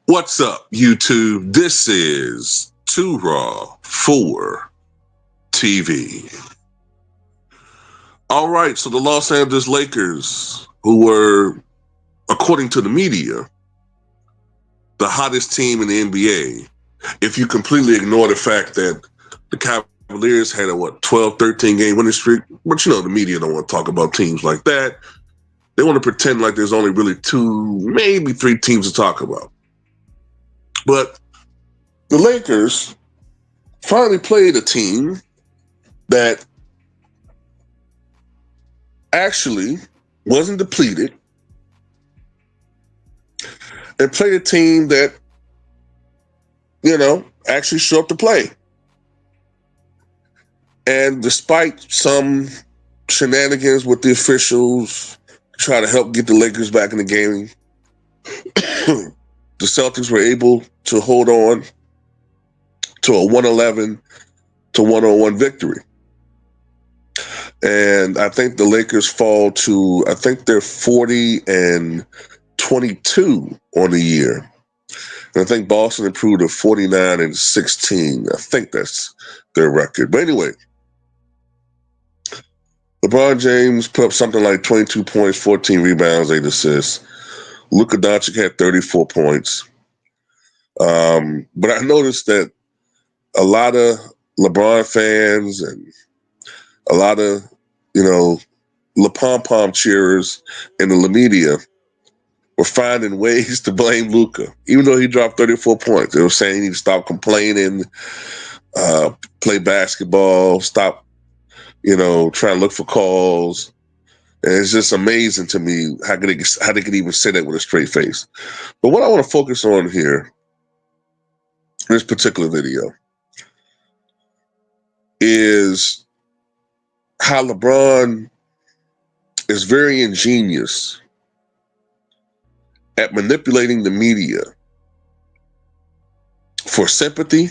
What's up, YouTube? This is Too Raw for TV. All right, so the Los Angeles Lakers, who were, according to the media, the hottest team in the NBA, if you completely ignore the fact that the Cavaliers had a, 12, 13 game winning streak, but the media don't want to talk about teams like that. They want to pretend like there's only really two, maybe three teams to talk about. But the Lakers finally played a team that actually wasn't depleted and played a team that, actually showed up to play. And despite some shenanigans with the officials to try to help get the Lakers back in the game, the Celtics were able to hold on to a 111 to 101 victory. And I think the Lakers fall to, I think they're 40-22 on the year. And I think Boston improved to 49-16. I think that's their record. But anyway, LeBron James put up something like 22 points, 14 rebounds, 8 assists. Luka Doncic had 34 points. But I noticed that a lot of LeBron fans and a lot of, La Pom Pom cheerers in the media were finding ways to blame Luka, even though he dropped 34 points. They were saying he needs to stop complaining, play basketball, stop, trying to look for calls. And it's just amazing to me how they could even say that with a straight face. But what I want to focus on here, in this particular video, is how LeBron is very ingenious at manipulating the media for sympathy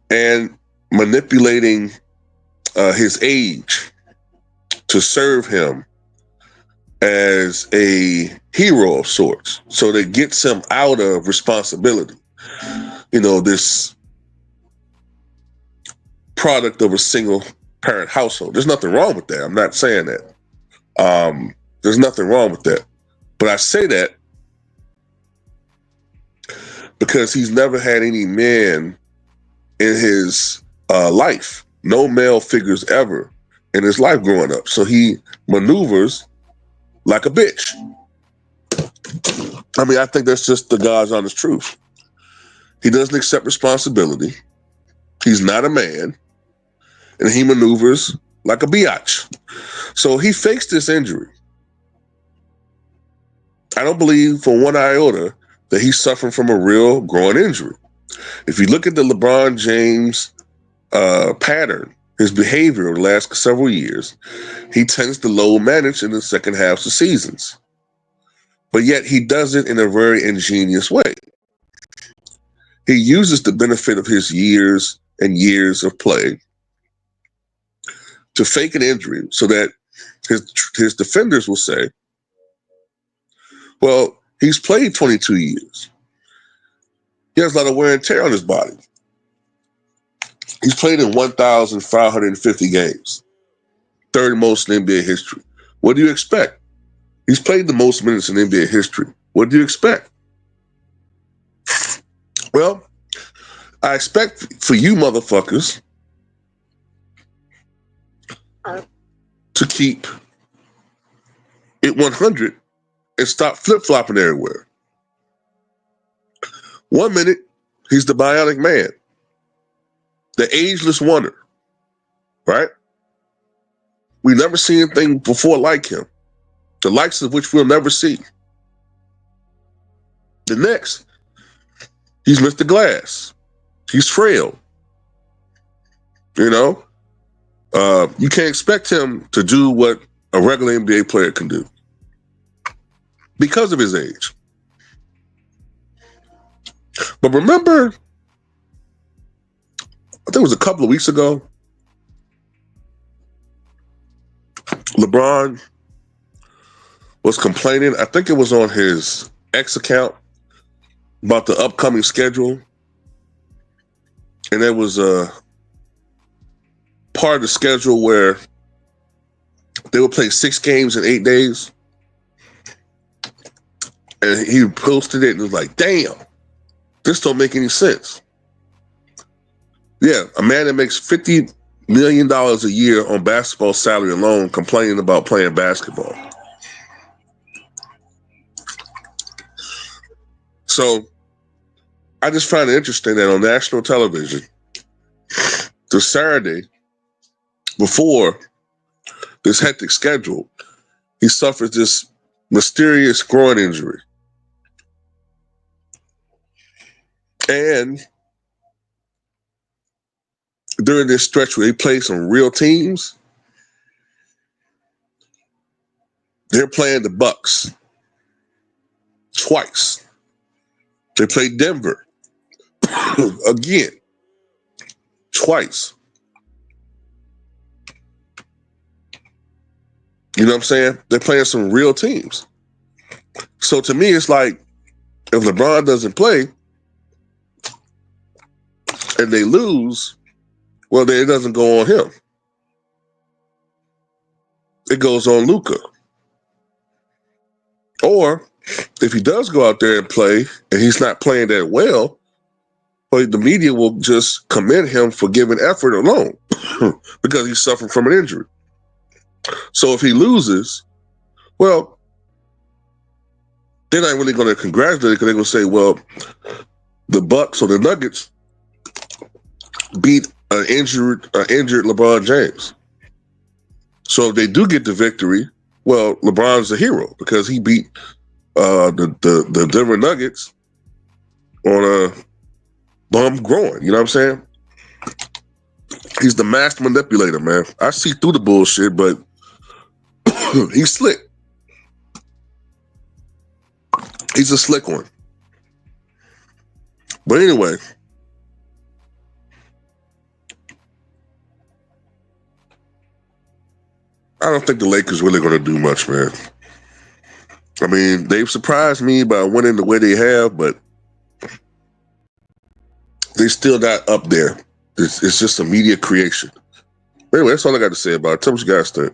and manipulating his age to serve him as a hero of sorts. So that gets him out of responsibility. This product of a single parent household. There's nothing wrong with that. I'm not saying that. There's nothing wrong with that. But I say that because he's never had any men in his life, no male figures ever in his life growing up. So he maneuvers like a bitch. I mean, I think that's just the God's honest truth. He doesn't accept responsibility. He's not a man. And he maneuvers like a biatch. So he fakes this injury. I don't believe for one iota that he's suffering from a real groin injury. If you look at the LeBron James pattern, his behavior over the last several years, he tends to low manage in the second halves of seasons. But yet he does it in a very ingenious way. He uses the benefit of his years and years of play to fake an injury so that his defenders will say, well, he's played 22 years. He has a lot of wear and tear on his body. He's played in 1,550 games, third most in NBA history. What do you expect? He's played the most minutes in NBA history. What do you expect? Well, I expect for you motherfuckers to keep it 100 and stop flip-flopping everywhere. 1 minute, he's the bionic man, the ageless wonder, right? We've never seen anything before like him, the likes of which we'll never see. The next, he's Mr. Glass. He's frail. You can't expect him to do what a regular NBA player can do because of his age. But remember, I think it was a couple of weeks ago, LeBron was complaining. I think it was on his X account about the upcoming schedule, and there was a part of the schedule where they would play 6 games in 8 days. And he posted it and was like, damn, this don't make any sense. Yeah, a man that makes $50 million a year on basketball salary alone complaining about playing basketball. So I just find it interesting that on national television, the Saturday before this hectic schedule, he suffers this mysterious groin injury. And during this stretch where he played some real teams, they're playing the Bucks twice. They played Denver again twice. You know what I'm saying? They're playing some real teams. So to me, it's like if LeBron doesn't play and they lose, well, then it doesn't go on him. It goes on Luka. Or if he does go out there and play and he's not playing that well, but the media will just commend him for giving effort alone because he's suffering from an injury. So if he loses, well, they're not really going to congratulate him because they're going to say, well, the Bucks or the Nuggets beat an injured LeBron James. So if they do get the victory, well, LeBron's a hero because he beat the Denver Nuggets on a bum groin. You know what I'm saying? He's the master manipulator, man. I see through the bullshit, but he's slick. He's a slick one. But anyway, I don't think the Lakers really going to do much, man. I mean, they've surprised me by winning the way they have, but they're still not up there. It's just a media creation. Anyway, that's all I got to say about it. Tell me what you guys think.